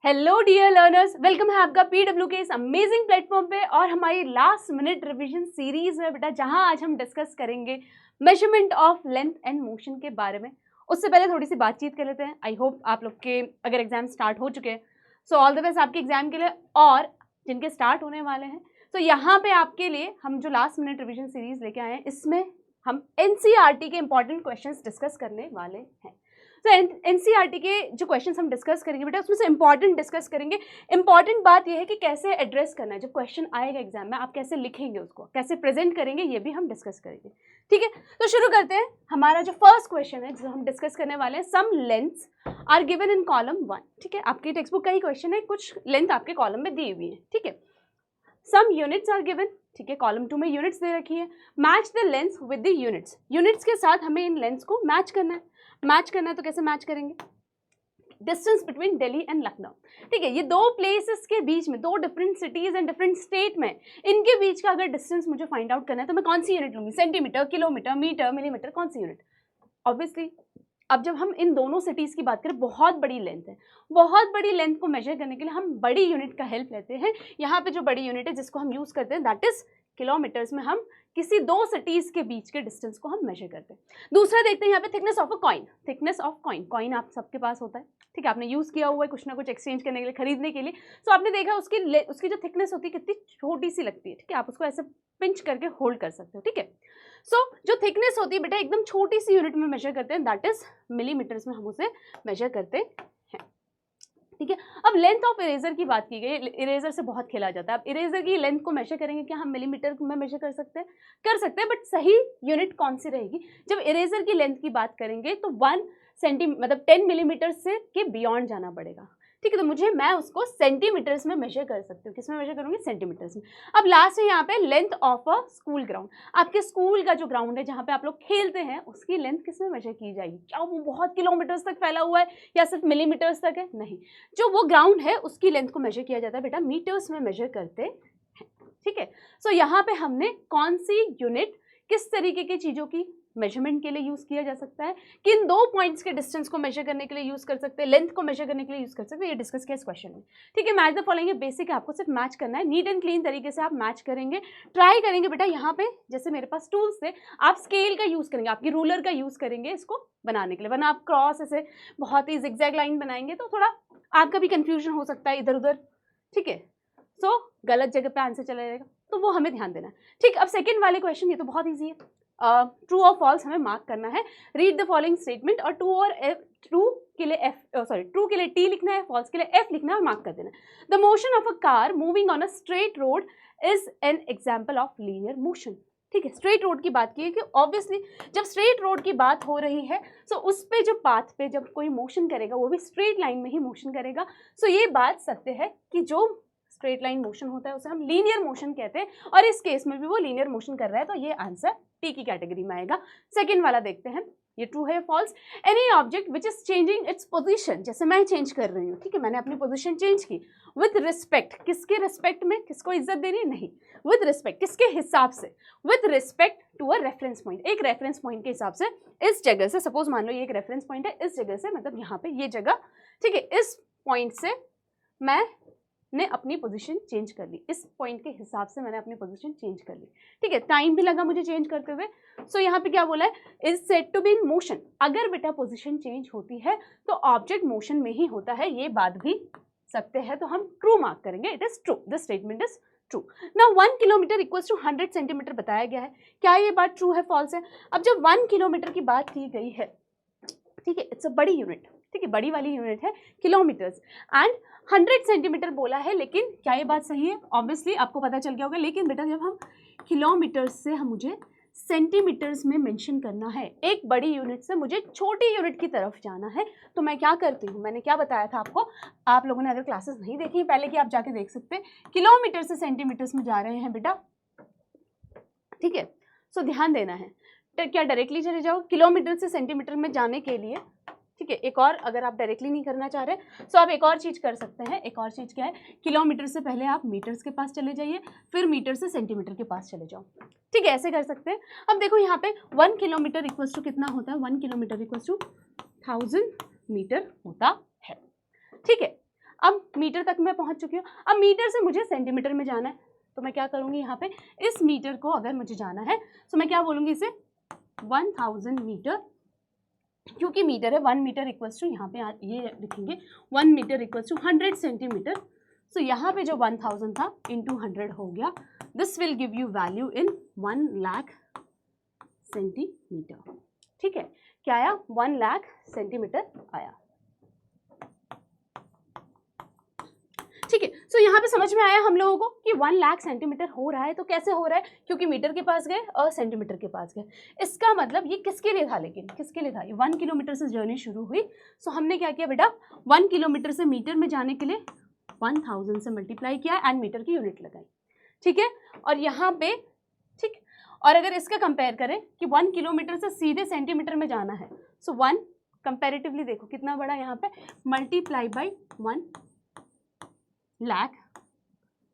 Hello dear learners, welcome है आपका PW के इस अमेजिंग प्लेटफॉर्म पे और हमारी लास्ट मिनट रिवीजन सीरीज में बेटा, जहां आज हम डिस्कस करेंगे measurement of length and motion के बारे में। उससे पहले थोड़ी सी बातचीत कर लेते हैं। आई होप आप लोग के अगर एग्जाम स्टार्ट हो चुके हैं सो ऑल द बेस्ट आपके एग्जाम के लिए, और जिनके स्टार्ट होने वाले हैं तो यहाँ पे आपके लिए हम जो लास्ट मिनट रिविजन सीरीज लेके आए हैं, इसमें हम एनसीईआरटी के इंपॉर्टेंट क्वेश्चंस डिस्कस करने वाले हैं। तो एनसीईआरटी के जो क्वेश्चंस हम डिस्कस करेंगे बेटा, उसमें से इंपॉर्टेंट डिस्कस करेंगे। इंपॉर्टेंट बात यह है कि कैसे एड्रेस करना है, जब क्वेश्चन आएगा एग्जाम में आप कैसे लिखेंगे, उसको कैसे प्रेजेंट करेंगे, ये भी हम डिस्कस करेंगे। ठीक है, तो शुरू करते हैं। हमारा जो फर्स्ट क्वेश्चन है जो हम डिस्कस करने वाले हैं, some lengths are given in column 1। ठीक है, आपकी टेक्स्ट बुक का ही क्वेश्चन है, कुछ लेंथ आपके कॉलम में दी हुई है। ठीक है, सम यूनिट्स आर गिवन। ठीक है, कॉलम 2 में यूनिट्स दे रखी है। Match the lengths with the units, units के साथ हमें इन लेंथ्स को मैच करना है। मैच करना है तो कैसे मैच करेंगे? Distance between Delhi and Lucknow. ठीक है, ये दो प्लेसेस के बीच में, दो different cities and different state में, इनके बीच का अगर डिस्टेंस मुझे फाइंड आउट करना है तो मैं कौन सी यूनिट लूंगी? सेंटीमीटर, किलोमीटर, मीटर, मिलीमीटर, कौन सी यूनिट? ऑब्वियसली अब जब हम इन दोनों सिटीज़ की बात करें, बहुत बड़ी लेंथ है, बहुत बड़ी लेंथ को मेजर करने के लिए हम बड़ी यूनिट का हेल्प लेते हैं। यहाँ पे जो बड़ी यूनिट है जिसको हम यूज़ करते हैं दैट इज़ किलोमीटर्स में हम किसी दो सिटीज़ के बीच के डिस्टेंस को हम मेजर करते हैं। दूसरा देखते हैं यहाँ पे thickness of a coin. Thickness of coin, coin आप सबके पास होता है। ठीक है, आपने यूज़ किया हुआ है कुछ ना कुछ एक्सचेंज करने के लिए, खरीदने के लिए। सो आपने देखा उसकी जो थिकनेस होती है कितनी छोटी सी लगती है। ठीक है, आप उसको ऐसे पिंच करके होल्ड कर सकते हो। ठीक है, सो जो थिकनेस होती है बेटा एकदम छोटी सी यूनिट में मेजर करते हैं, दैट इज मिलीमीटर्स में हम उसे मेजर करते हैं। ठीक है, अब लेंथ ऑफ इरेजर की बात की गई। इरेजर से बहुत खेला जाता है। अब इरेजर की लेंथ को मेजर करेंगे, क्या हम मिलीमीटर में मेजर कर सकते हैं? बट सही यूनिट कौन सी रहेगी? जब इरेजर की लेंथ की बात करेंगे तो 1 सेंटीमीटर मतलब 10 मिलीमीटर से के बियॉन्ड जाना पड़ेगा। ठीक है, तो मैं उसको सेंटीमीटर्स में मेजर कर सकती हूँ। किसमें मेजर करूँगी? सेंटीमीटर्स में। अब लास्ट है यहाँ पे length of a school ground. आपके स्कूल का जो ग्राउंड है जहाँ पे आप लोग खेलते हैं, उसकी लेंथ किसमें मेजर की जाएगी? क्या वो बहुत किलोमीटर्स तक फैला हुआ है या सिर्फ मिलीमीटर्स तक है? नहीं, जो वो ग्राउंड है उसकी लेंथ को मेजर किया जाता है बेटा मीटर्स में मेजर करते हैं। ठीक है, सो यहाँ पे हमने कौन सी यूनिट किस तरीके की चीज़ों की मेजरमेंट के लिए यूज़ किया जा सकता है, किन दो पॉइंट्स के डिस्टेंस को मेजर करने के लिए यूज़ कर सकते हैं, लेंथ को मेजर करने के लिए यूज़ कर सकते हैं, ये डिस्कस किया इस क्वेश्चन में। ठीक है, मैच द फॉलोइंग, ये बेसिक है, आपको सिर्फ मैच करना है। नीट एंड क्लीन तरीके से आप मैच करेंगे, ट्राई करेंगे बेटा। यहाँ पे जैसे मेरे पास टूल्स थे, आप स्केल का यूज़ करेंगे, आपकी रूलर का यूज़ करेंगे इसको बनाने के लिए, वरना आप क्रॉस ऐसे बहुत ही जिगजैग लाइन बनाएंगे तो थोड़ा आपका भी कन्फ्यूजन हो सकता है इधर उधर। ठीक है, सो गलत जगह पे आंसर चला जाएगा, तो वो हमें ध्यान देना है। ठीक, अब सेकंड वाले क्वेश्चन, ये तो बहुत ईजी है। ट्रू और फॉल्स हमें मार्क करना है। रीड द फॉलोइंग स्टेटमेंट, और ट्रू के लिए टी लिखना है, फॉल्स के लिए एफ लिखना है और मार्क कर देना है। The motion of a car moving on a straight road is an example of linear motion. ठीक है, स्ट्रेट रोड की बात की है कि ऑब्वियसली जब स्ट्रेट रोड की बात हो रही है सो उस पे जो पाथ पे जब कोई मोशन करेगा वो भी स्ट्रेट लाइन में ही मोशन करेगा। सो ये बात सत्य है कि जो स्ट्रेट लाइन मोशन होता है उसे हम लीनियर मोशन कहते हैं, और इस केस में भी वो लीनियर मोशन कर रहा है, तो ये आंसर टी की कैटेगरी में आएगा। सेकंड वाला देखते हैं, ये ट्रू है false. Any object which is changing its position, जैसे मैं चेंज कर रही हूँ। ठीक है, मैंने अपनी पोजीशन चेंज की विद रिस्पेक्ट, किसके रिस्पेक्ट में? किसको इज्जत देनी? नहीं, विद रिस्पेक्ट, किसके हिसाब से? With respect to a reference point, एक रेफरेंस पॉइंट के हिसाब से। इस जगह से, सपोज मान लो ये एक रेफरेंस पॉइंट है, इस जगह से मतलब यहाँ पे ये जगह, ठीक है, इस पॉइंट से मैंने अपनी पोजीशन चेंज कर ली, इस पॉइंट के हिसाब से मैंने अपनी पोजीशन चेंज कर ली। ठीक है, टाइम भी लगा मुझे चेंज करते हुए। सो यहाँ पे क्या बोला है? Is said to be in motion. अगर बेटा पोजीशन चेंज होती है तो ऑब्जेक्ट मोशन में ही होता है, ये बात भी सत्य है, तो हम ट्रू मार्क करेंगे। It is true, this statement is true. Now 1 kilometre equals to 100 centimetre बताया गया है, क्या ये बात ट्रू है फॉल्स है? अब जब 1 किलोमीटर की बात की गई है, ठीक है, इट्स अ बड़ी यूनिट। ठीक है, बड़ी वाली यूनिट है किलोमीटर्स, एंड 100 सेंटीमीटर बोला है, लेकिन क्या ये बात सही है? ऑब्वियसली आपको पता चल गया होगा, लेकिन बेटा जब हम किलोमीटर्स से हम मुझे सेंटीमीटर्स में मेंशन करना है, एक बड़ी यूनिट से मुझे छोटी यूनिट की तरफ जाना है, तो मैं क्या करती हूँ? मैंने क्या बताया था आपको, आप लोगों ने अगर क्लासेस नहीं देखी पहले की, आप जाके देख सकते हैं। किलोमीटर से सेंटीमीटर्स में जा रहे हैं बेटा। ठीक है, सो ध्यान देना है, क्या डायरेक्टली चले जाओ किलोमीटर से सेंटीमीटर में जाने के लिए? ठीक है, एक और, अगर आप डायरेक्टली नहीं करना चाह रहे तो आप एक और चीज़ कर सकते हैं। एक और चीज़ क्या है? किलोमीटर से पहले आप मीटर्स के पास चले जाइए, फिर मीटर से सेंटीमीटर के पास चले जाओ। ठीक है, ऐसे कर सकते हैं। अब देखो यहाँ पे 1 किलोमीटर इक्वल्स टू कितना होता है? 1 किलोमीटर इक्वल्स टू 1000 मीटर होता है। ठीक है, अब मीटर तक मैं पहुंच चुकी हूँ। अब मीटर से मुझे सेंटीमीटर में जाना है, तो मैं क्या करूँगी यहाँ पे, इस मीटर को अगर मुझे जाना है तो मैं क्या बोलूँगी इसे 1000 मीटर, क्योंकि मीटर है 1 मीटर इक्वल्स टू, यहाँ पे ये लिखेंगे 1 मीटर इक्वल्स टू 100 सेंटीमीटर। सो यहाँ पे जो 1000 था इंटू 100 हो गया, this will give you value in 1 lakh centimetre. ठीक है, क्या आया, 1 लाख सेंटीमीटर आया। ठीक है, सो यहाँ पे समझ में आया हम लोगों को कि 1 लाख सेंटीमीटर हो रहा है। तो कैसे हो रहा है, क्योंकि मीटर के पास गए और सेंटीमीटर के पास गए। इसका मतलब ये किसके लिए था, लेकिन किसके लिए था, ये 1 किलोमीटर से जर्नी शुरू हुई। सो हमने क्या किया बेटा, 1 किलोमीटर से मीटर में जाने के लिए 1000 से मल्टीप्लाई किया एंड मीटर की यूनिट लगाई। ठीक है, और यहाँ पे ठीक, और अगर इसका कंपेयर करें कि 1 किलोमीटर से सीधे सेंटीमीटर में जाना है, सो 1 कंपेरेटिवली देखो कितना बड़ा, यहाँ पे मल्टीप्लाई बाई 1 लाख।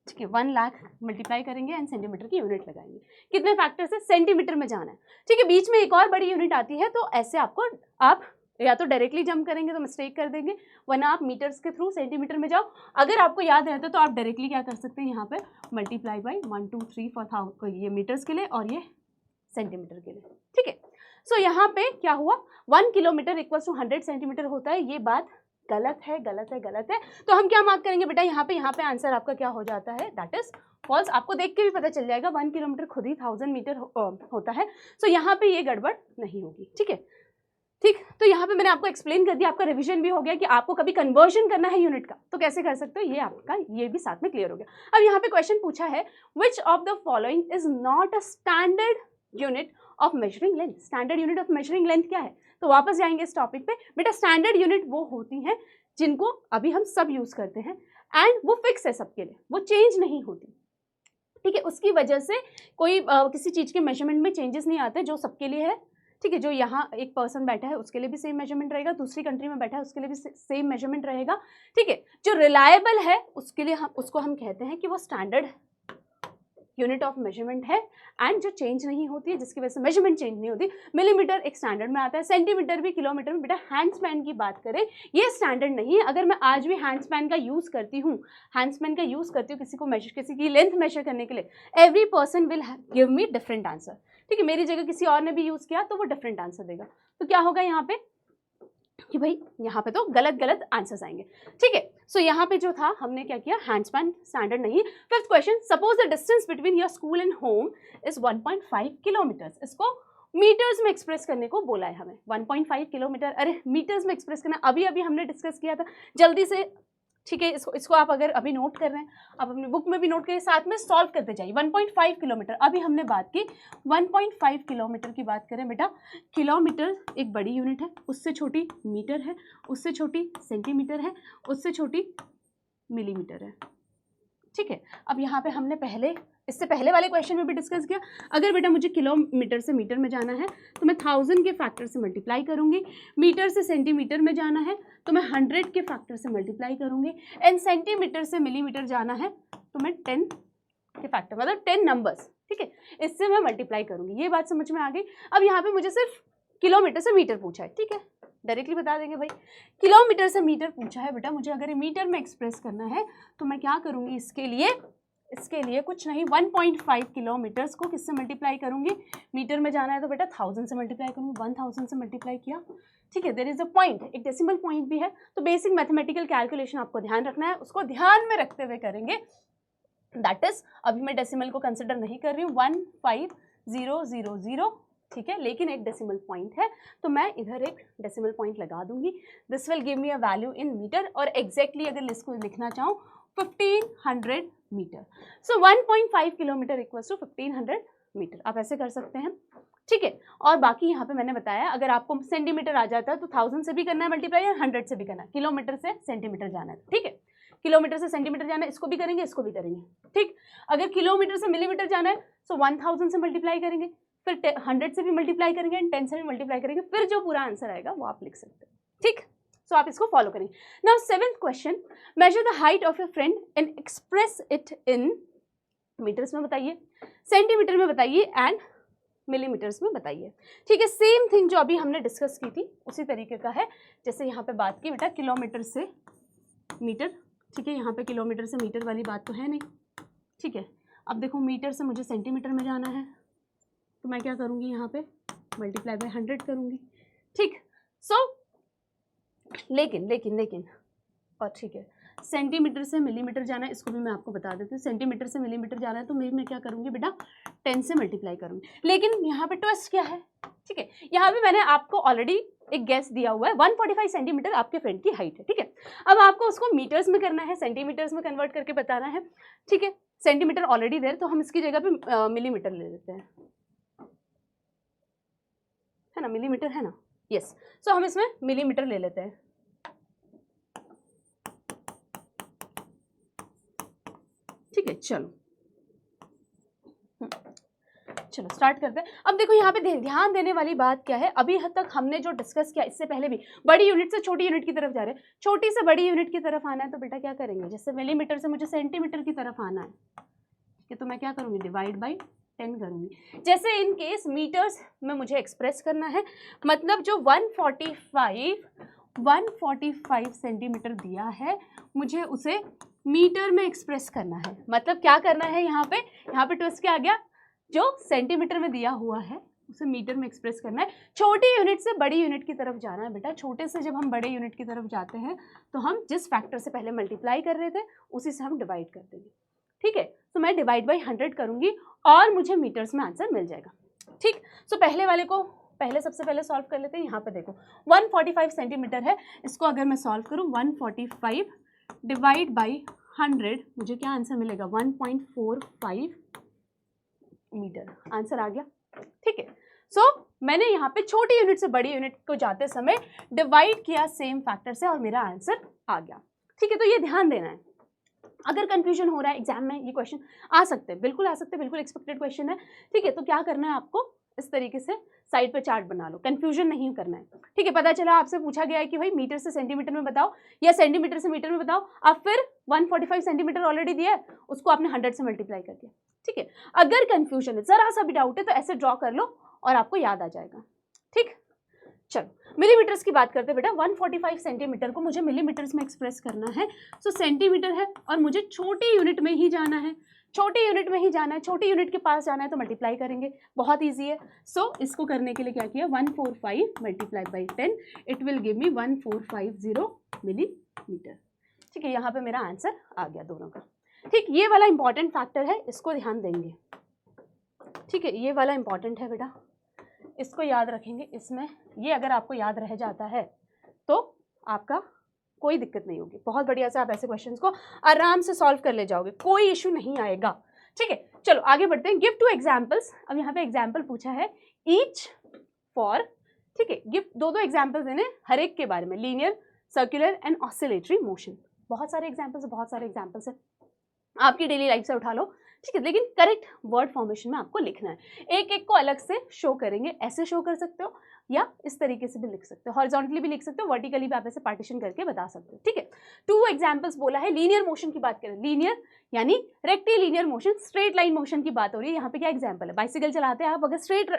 ठीक है, 1 लाख मल्टीप्लाई करेंगे एंड सेंटीमीटर की यूनिट लगाएंगे। कितने फैक्टर से, सेंटीमीटर में जाना है। ठीक है, बीच में एक और बड़ी यूनिट आती है, तो ऐसे आपको, आप या तो डायरेक्टली जंप करेंगे तो मिस्टेक कर देंगे, वरना आप मीटर्स के थ्रू सेंटीमीटर में जाओ। अगर आपको याद रहता है तो आप डायरेक्टली क्या कर सकते हैं, यहाँ पे मल्टीप्लाई बाई 1 2 3 4 ये मीटर्स के लिए और ये सेंटीमीटर के लिए। ठीक है, सो यहाँ पे क्या हुआ, 1 किलोमीटर इक्वल टू 100 सेंटीमीटर होता है। ये बात गलत है, गलत है, गलत है। तो हम क्या मार्क करेंगे बेटा, यहाँ पे आंसर आपका क्या हो जाता है, दैट इज फॉल्स। आपको देख के भी पता चल जाएगा 1 किलोमीटर खुद ही 1000 मीटर होता है। सो यहाँ पे ये गड़बड़ नहीं होगी। ठीक है, ठीक, तो यहाँ पे मैंने आपको एक्सप्लेन कर दिया, आपका रिवीजन भी हो गया कि आपको कभी कन्वर्जन करना है यूनिट का तो कैसे कर सकते हो, ये आपका ये भी साथ में क्लियर हो गया। अब यहाँ पे क्वेश्चन पूछा है, which of the following is not a standard unit of measuring length. Standard unit of measuring length क्या है, तो वापस जाएंगे इस टॉपिक पे। बेटा स्टैंडर्ड यूनिट वो होती हैं जिनको अभी हम सब यूज करते हैं एंड वो फिक्स है सबके लिए, वो चेंज नहीं होती। ठीक है, उसकी वजह से कोई किसी चीज के मेजरमेंट में चेंजेस नहीं आते, जो सबके लिए है। ठीक है, जो यहाँ एक पर्सन बैठा है उसके लिए भी सेम मेजरमेंट रहेगा, दूसरी कंट्री में बैठा है उसके लिए भी सेम मेजरमेंट रहेगा। ठीक है, जो रिलायबल है उसके लिए उसको हम कहते हैं कि वो स्टैंडर्ड यूनिट ऑफ मेजरमेंट है एंड जो चेंज नहीं होती है, जिसकी वजह से मेजरमेंट चेंज नहीं होती। मिलीमीटर एक स्टैंडर्ड में आता है, सेंटीमीटर भी, किलोमीटर में। बेटा हैंडस्पैन की बात करें, ये स्टैंडर्ड नहीं है। अगर मैं आज भी हैंडस्पैन का यूज़ करती हूँ, किसी को मेजर, किसी की लेंथ मेजर करने के लिए, every person will give me different answer. ठीक है, मेरी जगह किसी और ने भी यूज़ किया तो वो डिफरेंट आंसर देगा। तो क्या होगा यहाँ पे कि भाई यहाँ पे तो गलत गलत आंसर्स आएंगे। ठीक है, सो यहाँ पे जो था हमने क्या किया, हैंडस्पैन स्टैंडर्ड नहीं। Fifth question, suppose the distance between your school and home is 1.5 kilometres. इसको मीटर्स में एक्सप्रेस करने को बोला है हमें। 1.5 किलोमीटर, अरे मीटर्स में एक्सप्रेस करना अभी अभी हमने डिस्कस किया था, जल्दी से। ठीक है, इसको आप अगर अभी नोट कर रहे हैं, आप अपनी बुक में भी नोट करिए, साथ में सॉल्व करते जाइए। 1.5 किलोमीटर अभी हमने बात की। 1.5 किलोमीटर की बात करें बेटा, किलोमीटर एक बड़ी यूनिट है, उससे छोटी मीटर है, उससे छोटी सेंटीमीटर है, उससे छोटी मिलीमीटर है। ठीक है, अब यहाँ पे हमने इससे पहले वाले क्वेश्चन में भी डिस्कस किया। अगर बेटा मुझे किलोमीटर से मीटर में जाना है तो मैं 1000 के फैक्टर से मल्टीप्लाई करूँगी, मीटर से सेंटीमीटर में जाना है तो मैं 100 के फैक्टर से मल्टीप्लाई करूँगी, एंड सेंटीमीटर से मिलीमीटर जाना है तो मैं 10 के फैक्टर, मतलब 10 नंबर्स। ठीक है, इससे मैं मल्टीप्लाई करूँगी। ये बात समझ में आ गई। अब यहाँ पे मुझे सिर्फ किलोमीटर से मीटर पूछा है। ठीक है, डायरेक्टली बता देंगे भाई, किलोमीटर से मीटर पूछा है बेटा, मुझे अगर मीटर में एक्सप्रेस करना है तो मैं क्या करूँगी, इसके लिए कुछ नहीं, 1.5 किलोमीटर्स को किससे मल्टीप्लाई करूँगी, मीटर में जाना है तो बेटा 1000 से मल्टीप्लाई करूँगी। 1000 से मल्टीप्लाई किया। ठीक है, देयर इज अ पॉइंट, एक डेसिमल पॉइंट भी है, तो बेसिक मैथमेटिकल कैलकुलेशन आपको ध्यान रखना है, उसको ध्यान में रखते हुए करेंगे। दैट इज, अभी मैं डेसिमल को कंसिडर नहीं कर रही हूँ, 15000। ठीक है, लेकिन एक डेसिमल पॉइंट है तो मैं इधर एक डेसिमल पॉइंट लगा दूंगी। This will give me a value in metre, और एग्जैक्टली अगर इसको लिखना चाहूँ 1500 metre. So 1.5 kilometre equals to 1500 metre, आप ऐसे कर सकते हैं। ठीक है, और बाकी यहाँ पे मैंने बताया, अगर आपको सेंटीमीटर आ जाता है तो 1000 से भी करना है मल्टीप्लाई, या 100 से भी करना है। किलोमीटर से सेंटीमीटर जाना है। ठीक है, किलोमीटर से सेंटीमीटर जाना है, इसको भी करेंगे, इसको भी करेंगे। ठीक, अगर किलोमीटर से मिलीमीटर जाना है तो 1000 से मल्टीप्लाई करेंगे, फिर 100 से भी मल्टीप्लाई करेंगे एंड 10 से भी मल्टीप्लाई करेंगे, फिर जो पूरा आंसर आएगा वो आप लिख सकते हैं। ठीक, सो आप इसको फॉलो करेंगे। Now 7th question, measure the height of your friend and express it in metres में बताइए, सेंटीमीटर में बताइए एंड मिलीमीटर्स में बताइए। ठीक है, सेम थिंग जो अभी हमने डिस्कस की थी उसी तरीके का है। जैसे यहाँ पे बात की बेटा, किलोमीटर से मीटर ठीक है, यहाँ पे किलोमीटर से मीटर वाली बात तो है नहीं, ठीक है। अब देखो मीटर से मुझे सेंटीमीटर में जाना है, तो मैं क्या करूँगी, यहाँ पे मल्टीप्लाई बाय 100 करूँगी, ठीक। सो लेकिन और ठीक है, सेंटीमीटर से मिलीमीटर जाना है, इसको भी मैं आपको बता देती हूँ। सेंटीमीटर से मिलीमीटर जाना है तो मैं क्या करूँगी बेटा, 10 से मल्टीप्लाई करूँगी। लेकिन यहाँ पे ट्विस्ट क्या है, ठीक है, यहाँ पे मैंने आपको ऑलरेडी एक गैस दिया हुआ है, 145 सेंटीमीटर आपके फ्रेंड की हाइट है, ठीक है। अब आपको उसको मीटर्स में करना है, सेंटीमीटर्स में कन्वर्ट करके बताना है, ठीक है। सेंटीमीटर ऑलरेडी देर, तो हम इसकी जगह पे मिलीमीटर ले लेते हैं, है ना, मिलीमीटर है ना, यस। सो हम इसमें मिलीमीटर ले लेते हैं, ठीक है। चलो चलो स्टार्ट करते हैं। अब देखो यहाँ पे ध्यान देने वाली बात क्या है, अभी हद तक हमने जो डिस्कस किया, इससे पहले भी बड़ी यूनिट से छोटी यूनिट की तरफ जा रहे हैं, छोटी से बड़ी यूनिट की तरफ आना है तो बेटा क्या करेंगे, जैसे मिलीमीटर से मुझे सेंटीमीटर की तरफ आना है, ठीक है, तो मैं क्या करूँगी, डिवाइड बाई 10 करूँगी। जैसे इन केस मीटर्स में मुझे एक्सप्रेस करना है, मतलब जो 145 सेंटीमीटर दिया है, मुझे उसे मीटर में एक्सप्रेस करना है। मतलब क्या करना है, यहाँ पे ट्विस्ट क्या आ गया, जो सेंटीमीटर में दिया हुआ है उसे मीटर में एक्सप्रेस करना है। छोटी यूनिट से बड़ी यूनिट की तरफ जाना है बेटा। छोटे से जब हम बड़े यूनिट की तरफ जाते हैं तो हम जिस फैक्टर से पहले मल्टीप्लाई कर रहे थे उसी से हम डिवाइड कर देंगे, ठीक है। तो मैं डिवाइड बाई 100 करूँगी और मुझे मीटर्स में आंसर मिल जाएगा, ठीक। सो पहले वाले को सबसे पहले सॉल्व कर लेते हैं। यहाँ पे देखो 145 सेंटीमीटर है, इसको अगर मैं सॉल्व करूँ 145 डिवाइड बाई 100, मुझे क्या आंसर मिलेगा, 1.45 मीटर आंसर आ गया, ठीक है। सो मैंने यहाँ पे छोटी यूनिट से बड़ी यूनिट को जाते समय डिवाइड किया सेम फैक्टर से और मेरा आंसर आ गया, ठीक है। तो ये ध्यान देना है, अगर कंफ्यूजन हो रहा है एग्जाम में, ये क्वेश्चन आ सकते हैं, बिल्कुल आ सकते हैं, बिल्कुल एक्सपेक्टेड क्वेश्चन है, ठीक है। तो क्या करना है आपको, इस तरीके से साइड पे चार्ट बना लो, कंफ्यूजन नहीं करना है, ठीक है। पता चला आपसे पूछा गया है कि भाई मीटर से सेंटीमीटर में बताओ या सेंटीमीटर से मीटर में बताओ, आप फिर 145 सेंटीमीटर ऑलरेडी दिया है, उसको आपने 100 से मल्टीप्लाई कर दिया, ठीक है। अगर कंफ्यूजन है, जरा सा भी डाउट है तो ऐसे ड्रॉ कर लो और आपको याद आ जाएगा, ठीक। चलो मिलीमीटर्स की बात करते हैं बेटा। 145 सेंटीमीटर को मुझे मिलीमीटर्स में एक्सप्रेस करना है, सो सेंटीमीटर है और मुझे छोटी यूनिट में ही जाना है, छोटी यूनिट में ही जाना है, छोटी यूनिट के पास जाना है तो मल्टीप्लाई करेंगे, बहुत ईजी है। सो इसको करने के लिए क्या किया, 145 multiply by 10, it will give me 1450 millimetre, ठीक है। यहाँ पे मेरा आंसर आ गया दोनों का, ठीक। ये वाला इंपॉर्टेंट फैक्टर है, इसको ध्यान देंगे, ठीक है। ये वाला इंपॉर्टेंट है बेटा, इसको याद रखेंगे। इसमें ये अगर आपको याद रह जाता है तो आपका कोई दिक्कत नहीं होगी, बहुत बढ़िया से आप ऐसे क्वेश्चंस को आराम से सॉल्व कर ले जाओगे, कोई इशू नहीं आएगा, ठीक है। चलो आगे बढ़ते हैं। Give 2 examples. अब यहाँ पे एग्जाम्पल पूछा है ईच फॉर, ठीक है। गिव 2 एग्जाम्पल्स देने हर एक के बारे में, linear, circular and oscillatory motion. बहुत सारे एग्जाम्पल्स है, आपकी डेली लाइफ से उठा लो, ठीक है। लेकिन करेक्ट वर्ड फॉर्मेशन में आपको लिखना है, एक एक को अलग से शो करेंगे, ऐसे शो कर सकते हो या इस तरीके से भी लिख सकते हो, हॉरिजॉन्टली भी लिख सकते हो, वर्टिकली भी आप ऐसे पार्टीशन करके बता सकते हो, ठीक है। 2 एग्जाम्पल्स बोला है। लीनियर मोशन की बात करें, लीनियर यानी rectilinear motion, straight line motion की बात हो रही है। यहाँ पे क्या एग्जाम्पल है, बाइसिकल चलाते हैं आप, अगर स्ट्रेट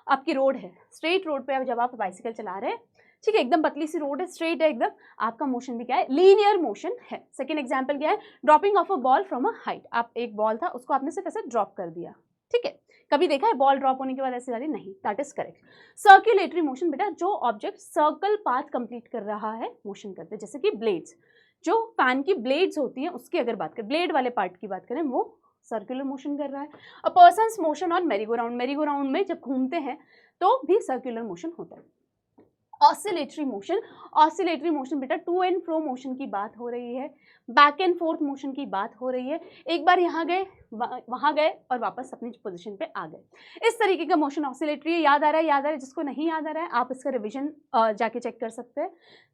आपकी रोड है, स्ट्रेट रोड पे जब आप बाइसिकल चला रहे हैं, ठीक है, एकदम पतली सी रोड है, स्ट्रेट है एकदम, आपका मोशन भी क्या है, लीनियर मोशन है। सेकंड एग्जांपल क्या है, dropping of a ball from a height. आप एक बॉल था, उसको आपने सिर्फ ऐसे ड्रॉप कर दिया, ठीक है। कभी देखा है बॉल ड्रॉप होने के बाद ऐसे जा रही, नहीं, that is correct. Circulatory motion बेटा, जो ऑब्जेक्ट सर्कल पाथ कंप्लीट कर रहा है, मोशन करते हैं, जैसे कि ब्लेड्स, जो फैन की ब्लेड्स होती हैं उसकी अगर बात करें, ब्लेड वाले पार्ट की बात करें, वो सर्कुलर मोशन कर रहा है। अ पर्सन्स मोशन ऑन मेरी गो राउंड, मेरी गो राउंड में जब घूमते हैं तो भी सर्कुलर मोशन होता है। ऑसिलेटरी मोशन बेटा टू एंड फ्रो मोशन की बात हो रही है, बैक एंड फोर्थ मोशन की बात हो रही है, एक बार यहाँ गए वहाँ गए और वापस अपनी पोजीशन पे आ गए, इस तरीके का मोशन ऑसिलेटरी है। याद आ रहा है, जिसको नहीं याद आ रहा है आप इसका रिविजन जाके चेक कर सकते हैं,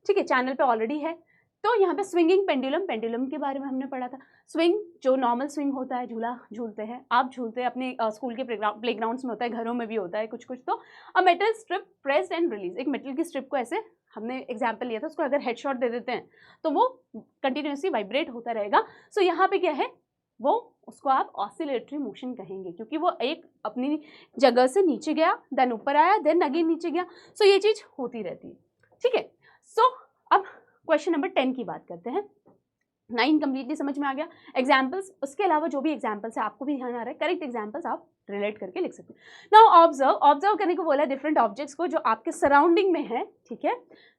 ठीक है, चैनल पे ऑलरेडी है। तो यहाँ पे स्विंगिंग पेंडुलम के बारे में हमने पढ़ा था। स्विंग जो नॉर्मल स्विंग होता है, झूला झूलते हैं आप, झूलते हैं अपने स्कूल के प्लेग्राउंड्स में होता है, घरों में भी होता है कुछ कुछ। तो a metal strip pressed and release, एक मेटल की स्ट्रिप को ऐसे हमने एग्जाम्पल लिया था, उसको अगर हेडशॉट दे देते हैं तो वो कंटिन्यूसली वाइब्रेट होता रहेगा। सो यहाँ पे क्या है, वो उसको आप ऑसिलेटरी मोशन कहेंगे, क्योंकि वो एक अपनी जगह से नीचे गया, देन ऊपर आया, देन अगेन नीचे गया। सो ये चीज़ होती रहती है, ठीक है। सो अब क्वेश्चन नंबर 10 की बात करते हैं। 9 कंप्लीटली समझ में आ गया। एग्जाम्पल्स, उसके अलावा जो भी एग्जाम्पल्स है आपको भी ध्यान आ रहा है, करेक्ट एग्जाम्पल्स आप रिलेट करके लिख सकते हैं। नाउ ऑब्जर्व करने को बोला है डिफरेंट ऑब्जेक्ट्स को जो आपके सराउंडिंग में है, ठीक है,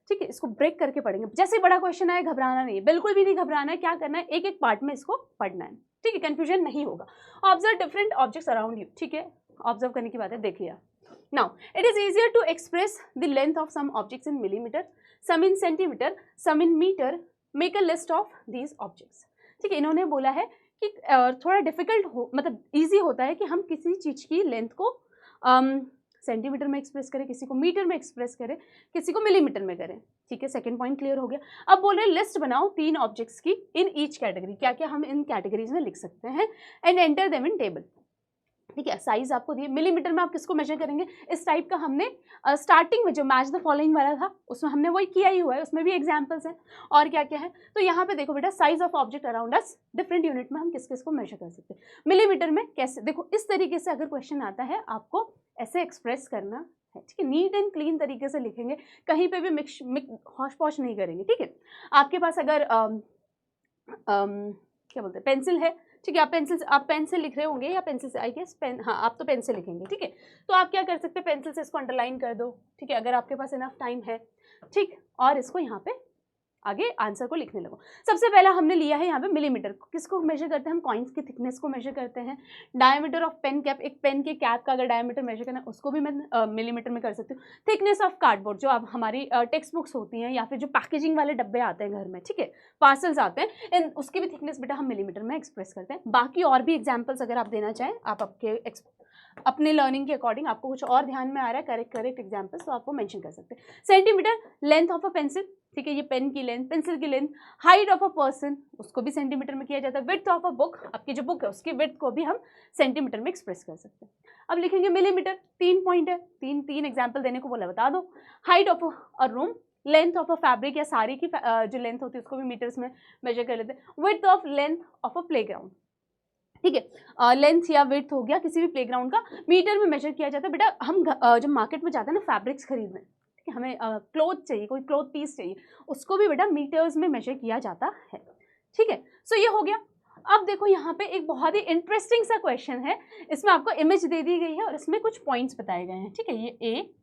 ठीक है, इसको ब्रेक करके पढ़ेंगे। जैसे बड़ा क्वेश्चन आए घबराना नहीं है, बिल्कुल भी नहीं घबराना है। क्या करना है, एक एक पार्ट में इसको पढ़ना है, ठीक है, कंफ्यूजन नहीं होगा। Observe different objects around you, ठीक है, ऑब्जर्व करने की बात है, देख लिया। Now, it is easier to express the length of some objects in millimeter, some in centimeter, some in meter. Make a list of these objects. ठीक है, इन्होंने बोला है कि थोड़ा डिफिकल्ट हो, मतलब इजी होता है कि हम किसी चीज़ की लेंथ को सेंटीमीटर में एक्सप्रेस करें, किसी को मीटर में एक्सप्रेस करें, किसी को मिलीमीटर में करें, ठीक है। सेकंड पॉइंट क्लियर हो गया। अब बोल रहे लिस्ट बनाओ 3 ऑब्जेक्ट्स की इन ईच कैटेगरी, क्या क्या हम इन कैटेगरीज में लिख सकते हैं, and enter them in table, ठीक है। साइज आपको दिए, मिलीमीटर में आप किसको मेजर करेंगे, इस टाइप का हमने स्टार्टिंग में जो मैच द फॉलोइंग वाला था उसमें हमने वही किया ही हुआ है, उसमें भी एग्जांपल्स हैं और क्या क्या है। तो यहाँ पे देखो बेटा, size of object around us, different unit में हम किस किस को मेजर कर सकते हैं। मिलीमीटर में कैसे, देखो इस तरीके से अगर क्वेश्चन आता है आपको ऐसे एक्सप्रेस करना है, ठीक है, नीट एंड क्लीन तरीके से लिखेंगे, कहीं पे भी मिक्स हौश पौश नहीं करेंगे, ठीक है। आपके पास अगर क्या बोलते हैं, पेंसिल है, ठीक है, आप पेन से लिख रहे होंगे या पेंसिल से, आई गेस पेन, हाँ आप तो पेन से लिखेंगे, ठीक है। तो आप क्या कर सकते हैं, पेंसिल से इसको अंडरलाइन कर दो, ठीक है, अगर आपके पास इनफ टाइम है, ठीक, और इसको यहाँ पे आगे आंसर को लिखने लगो। सबसे पहला हमने लिया है यहाँ पे मिलीमीटर, किसको मेजर करते हैं हम, कॉइन्स की थिकनेस को मेजर करते हैं। डायमीटर ऑफ पेन कैप, एक पेन के कैप का अगर डायमीटर मेजर करना है उसको भी मैं मिलीमीटर में कर सकती हूँ। थिकनेस ऑफ कार्डबोर्ड, जो अब हमारी टेक्स्ट बुक्स होती हैं या फिर जो पैकेजिंग वाले डब्बे आते हैं घर में, ठीक है, पार्सल्स आते हैं, उसकी भी थिकनेस बेटा हम मिलीमीटर में एक्सप्रेस करते हैं। बाकी और भी एग्जाम्पल्स अगर आप देना चाहें, आप अपने लर्निंग के अकॉर्डिंग आपको कुछ और ध्यान में आ रहा है, करेक्ट एग्जाम्पल्स, तो आपको मेंशन कर सकते हैं। Centimetre, length of a pencil, ठीक है, ये पेन की लेंथ, पेंसिल की length. Height of a person, उसको भी सेंटीमीटर में किया जाता है। विड्थ ऑफ अ बुक, आपकी जो बुक है उसकी विड्थ को भी हम सेंटीमीटर में एक्सप्रेस कर सकते हैं। अब लिखेंगे मिलीमीटर, 3 पॉइंट है, तीन एग्जाम्पल देने को बोला, बता दो। Height of a room, length of a fabric या साड़ी की जो लेंथ होती है उसको भी मीटर्स में मेजर कर लेते हैं। Width of length of a playground, ठीक है, लेंथ या विड्थ हो गया किसी भी प्लेग्राउंड का, मीटर में मेजर किया जाता है। बेटा हम जब मार्केट में जाते हैं ना फैब्रिक्स खरीदने, ठीक है, हमें क्लोथ चाहिए, कोई क्लोथ पीस चाहिए, उसको भी बेटा मीटर्स में मेजर किया जाता है, ठीक है। सो ये हो गया। अब देखो यहाँ पे एक बहुत ही इंटरेस्टिंग सा क्वेश्चन है, इसमें आपको इमेज दे दी गई है और इसमें कुछ पॉइंट्स बताए गए हैं, ठीक है, ये ए,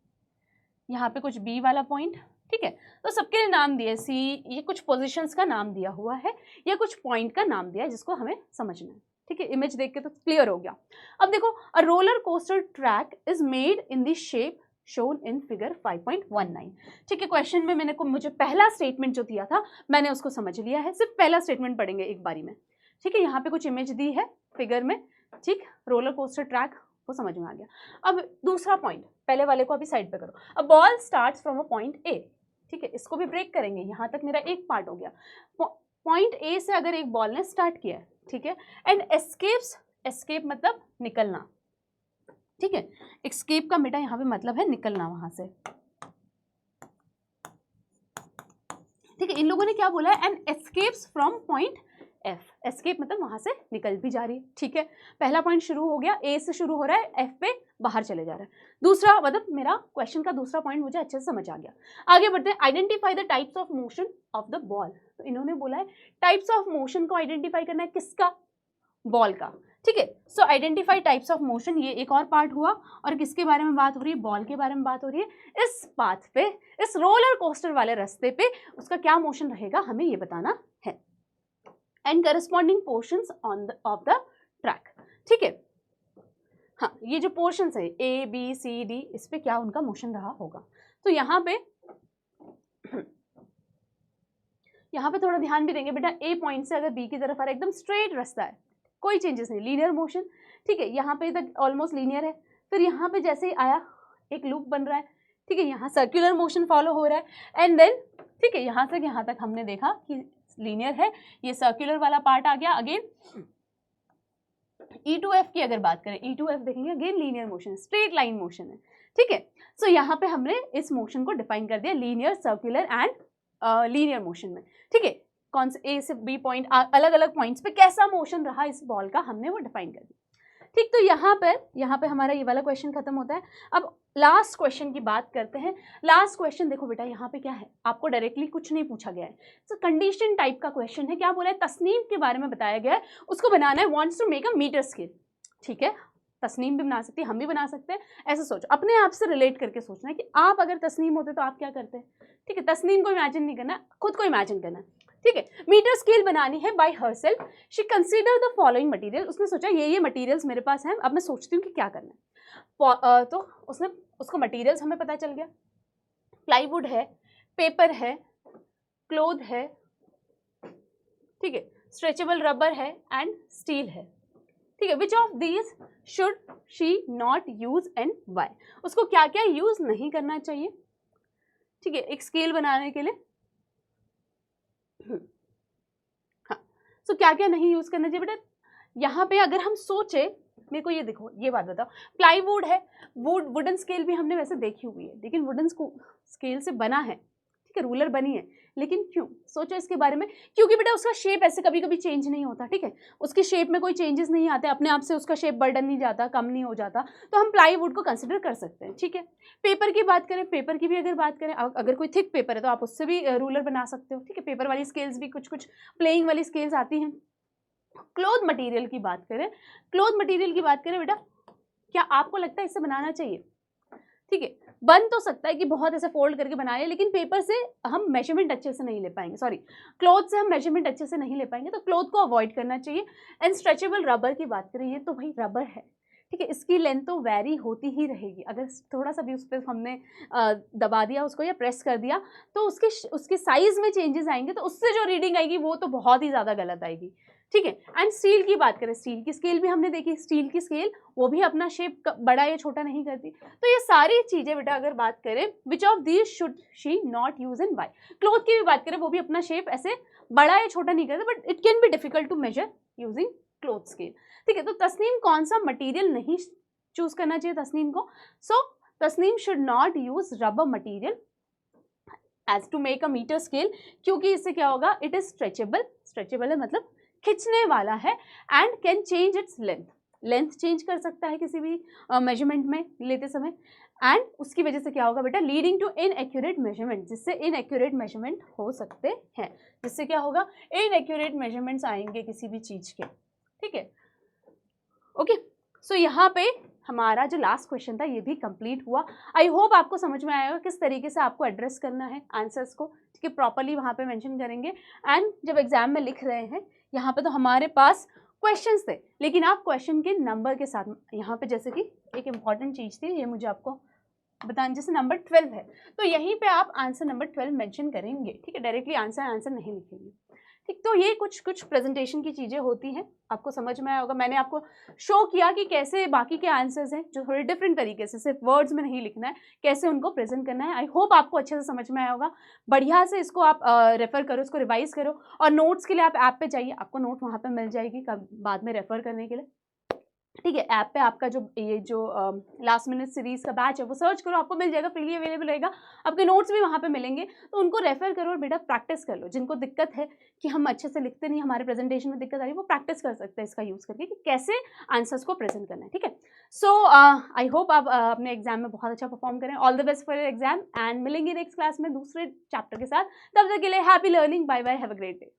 यहाँ पे कुछ बी वाला पॉइंट, ठीक है, तो सबके लिए नाम दिए, सी, ये कुछ पोजिशंस का नाम दिया हुआ है, या कुछ पॉइंट का नाम दिया है जिसको हमें समझना है, ठीक है। इमेज देख के तो क्लियर हो गया। अब देखो, a roller coaster track is made in the shape shown in figure 5.19, ठीक है। क्वेश्चन में मुझे पहला स्टेटमेंट जो दिया था मैंने उसको समझ लिया है, सिर्फ पहला स्टेटमेंट पढ़ेंगे एक बारी में, ठीक है। यहाँ पे कुछ इमेज दी है फिगर में, ठीक, रोलर कोस्टर ट्रैक, वो समझ में आ गया। अब दूसरा पॉइंट, पहले वाले को अभी साइड पे करो। A ball starts from a point A, ठीक है, इसको भी ब्रेक करेंगे, यहाँ तक मेरा एक पार्ट हो गया। पॉइंट ए से अगर एक बॉल ने स्टार्ट किया है, ठीक है, एंड एस्केप मतलब निकलना, ठीक है, एस्केप का बेटा यहाँ पे मतलब है निकलना वहां से, ठीक है। इन लोगों ने क्या बोला है, and escapes from point F, escape मतलब वहां से निकल भी जा रही है, ठीक है। पहला पॉइंट शुरू हो गया, ए से शुरू हो रहा है, एफ पे बाहर चले जा रहा है। दूसरा मतलब मेरा क्वेश्चन का दूसरा पॉइंट मुझे अच्छे से समझ आ गया। आगे बढ़ते हैं, identify the types of motion of the ball, तो इन्होंने बोला है टाइप्स ऑफ मोशन को आइडेंटिफाई करना है, किसका, बॉल का, ठीक है। सो आइडेंटिफाई टाइप्स ऑफ मोशन, ये एक और पार्ट हुआ, और किसके बारे में बात हो रही है, बॉल के बारे में बात हो रही है। इस पाथ पे, इस रोलर कोस्टर वाले रास्ते पे उसका क्या मोशन रहेगा हमें ये बताना है, and corresponding portions of the track, ठीक है। हाँ, ये जो पोर्शंस है ए बी सी डी, इस पे क्या उनका मोशन रहा होगा। तो यहाँ पे थोड़ा ध्यान भी देंगे बेटा, ए पॉइंट से अगर बी की तरफ आ रहा है, एकदम स्ट्रेट रास्ता है, कोई चेंजेस नहीं, लीनियर मोशन, ठीक है, यहाँ पे तक ऑलमोस्ट लीनियर है। फिर यहाँ पे जैसे ही आया एक लूप बन रहा है, ठीक है, यहाँ सर्कुलर मोशन फॉलो हो रहा है, एंड देन ठीक है, यहाँ से यहाँ तक हमने देखा कि लीनियर है, ये सर्कुलर वाला पार्ट आ गया। अगेन ई टू एफ की अगर बात करें, ई टू एफ देखेंगे, again linear motion, straight line motion है, ठीक है। सो यहाँ पे हमने इस मोशन को डिफाइन कर दिया, linear, circular and linear motion में, ठीक है। कौन से ए से बी पॉइंट, अलग अलग पॉइंट्स पे कैसा मोशन रहा इस बॉल का, हमने वो डिफाइन कर दिया, ठीक। तो यहाँ पे हमारा ये वाला क्वेश्चन खत्म होता है। अब लास्ट क्वेश्चन की बात करते हैं। लास्ट क्वेश्चन देखो बेटा, यहाँ पे क्या है, आपको डायरेक्टली कुछ नहीं पूछा गया है, तो कंडीशन टाइप का क्वेश्चन है। क्या बोला है, तस्नीम के बारे में बताया गया है, उसको बनाना है, wants to make a metre scale. ठीक है, तस्नीम भी बना सकती है, हम भी बना सकते हैं। ऐसे सोचो, अपने आप से रिलेट करके सोचना है कि आप अगर तस्नीम होते तो आप क्या करते हैं। ठीक है, तस्नीम को इमेजिन नहीं करना, खुद को इमेजिन करना। ठीक है, मीटर स्केल बनानी है by herself. She consider the following material, उसने सोचा ये मटेरियल्स मेरे पास हैं, अब मैं सोचती हूँ कि क्या करना है। तो उसने उसको मटेरियल्स हमें पता चल गया, प्लाईवुड है, पेपर है, क्लोथ है, ठीक है, स्ट्रेचेबल रबर है एंड स्टील है। ठीक है, which of these should she not use and why, उसको क्या क्या यूज नहीं करना चाहिए। ठीक है, एक स्केल बनाने के लिए हाँ, सो क्या क्या नहीं यूज करना चाहिए बेटा। यहाँ पे अगर हम सोचे, मेरे को ये देखो, ये बात बताओ, प्लाईवुड है, वुडन स्केल भी हमने वैसे देखी हुई है, लेकिन वुडन स्केल से बना है, ठीक है, रूलर बनी है, लेकिन क्यों सोचो इसके बारे में, क्योंकि बेटा उसका शेप ऐसे कभी कभी चेंज नहीं होता। ठीक है, उसकी शेप में कोई चेंजेस नहीं आते, अपने आप से उसका शेप बर्डन नहीं जाता, कम नहीं हो जाता, तो हम प्लाईवुड को कंसिडर कर सकते हैं। ठीक है, पेपर की बात करें, पेपर की भी अगर बात करें, अगर कोई थिक पेपर है तो आप उससे भी रूलर बना सकते हो। ठीक है, पेपर वाली स्केल्स भी कुछ प्लेइंग वाली स्केल्स आती हैं। क्लोथ मटेरियल की बात करें, क्लोथ मटेरियल की बात करें बेटा, क्या आपको लगता है इससे बनाना चाहिए। ठीक है, बन तो सकता है कि बहुत ऐसे फोल्ड करके बनाए, लेकिन पेपर से हम मेजरमेंट अच्छे से नहीं ले पाएंगे, सॉरी क्लोथ से हम मेजरमेंट अच्छे से नहीं ले पाएंगे, तो क्लोथ को अवॉइड करना चाहिए। एंड स्ट्रेचेबल रबर की बात करें, ये तो भाई रबर है, ठीक है, इसकी लेंथ तो वेरी होती ही रहेगी, अगर थोड़ा सा भी उस पर हमने दबा दिया उसको या प्रेस कर दिया तो उसके साइज में चेंजेस आएंगे, तो उससे जो रीडिंग आएगी वो तो बहुत ही ज़्यादा गलत आएगी। ठीक है, एंड स्टील की बात करें, स्टील की स्केल भी हमने देखी, स्टील की स्केल वो भी अपना शेप बड़ा या छोटा नहीं करती। तो ये सारी चीज़ें बेटा अगर बात करें, which of these should she not use and why. Cloth की भी बात करें, वो भी अपना शेप ऐसे बड़ा या छोटा नहीं करता, but it can be difficult to measure using cloth scale. ठीक है, तो तस्नीम कौन सा मटीरियल नहीं चूज करना चाहिए तस्नीम को, so Tasneem should not use rubber material as to make a metre scale, क्योंकि इससे क्या होगा, इट इज स्ट्रेचेबल, स्ट्रेचेबल है मतलब खिंचने वाला है, and can change its length, length change कर सकता है किसी भी मेजरमेंट में लेते समय, एंड उसकी वजह से क्या होगा बेटा, लीडिंग टू इनएक्यूरेट मेजरमेंट, जिससे इनएक्यूरेट मेजरमेंट हो सकते हैं, जिससे क्या होगा, इनएक्यूरेट मेजरमेंट्स आएंगे किसी भी चीज के। ठीक है, ओके, सो यहाँ पे हमारा जो लास्ट क्वेश्चन था ये भी कंप्लीट हुआ। आई होप आपको समझ में आएगा किस तरीके से आपको एड्रेस करना है आंसर्स को, ठीक है, प्रॉपरली वहाँ पे मेंशन करेंगे। एंड जब एग्जाम में लिख रहे हैं, यहाँ पे तो हमारे पास क्वेश्चंस थे, लेकिन आप क्वेश्चन के नंबर के साथ, यहाँ पे जैसे कि एक इंपॉर्टेंट चीज़ थी, ये मुझे आपको बताना, जैसे नंबर 12 है तो यहीं पे आप आंसर नंबर 12 मेंशन करेंगे। ठीक है, डायरेक्टली आंसर नहीं लिखेंगे। ठीक, तो ये कुछ प्रेजेंटेशन की चीज़ें होती हैं, आपको समझ में आया होगा। मैंने आपको शो किया कि कैसे बाकी के आंसर्स हैं जो थोड़े डिफरेंट तरीके से, सिर्फ वर्ड्स में नहीं लिखना है, कैसे उनको प्रेजेंट करना है। आई होप आपको अच्छे से समझ में आया होगा। बढ़िया से इसको आप रेफर करो, इसको रिवाइज करो, और नोट्स के लिए आप ऐप पे जाइए, आपको नोट वहाँ पे मिल जाएगी बाद में रेफर करने के लिए। ठीक है, ऐप पे आपका जो लास्ट मिनट सीरीज का बैच है वो सर्च करो, आपको मिल जाएगा, फ्रीली अवेलेबल रहेगा, आपके नोट्स भी वहाँ पे मिलेंगे, तो उनको रेफर करो और बेटा प्रैक्टिस कर लो। जिनको दिक्कत है कि हम अच्छे से लिखते नहीं, हमारे प्रेजेंटेशन में दिक्कत आ रही है, वो प्रैक्टिस कर सकते हैं इसका यूज़ करके कि कैसे आंसर्स को प्रेजेंट करना है। ठीक है, सो आई होप आप अपने एग्जाम में बहुत अच्छा परफॉर्म करें। All the best for your exam, and मिलेंगे नेक्स्ट क्लास में दूसरे चैप्टर के साथ। तब तक के लिए happy learning, bye bye, have a great day.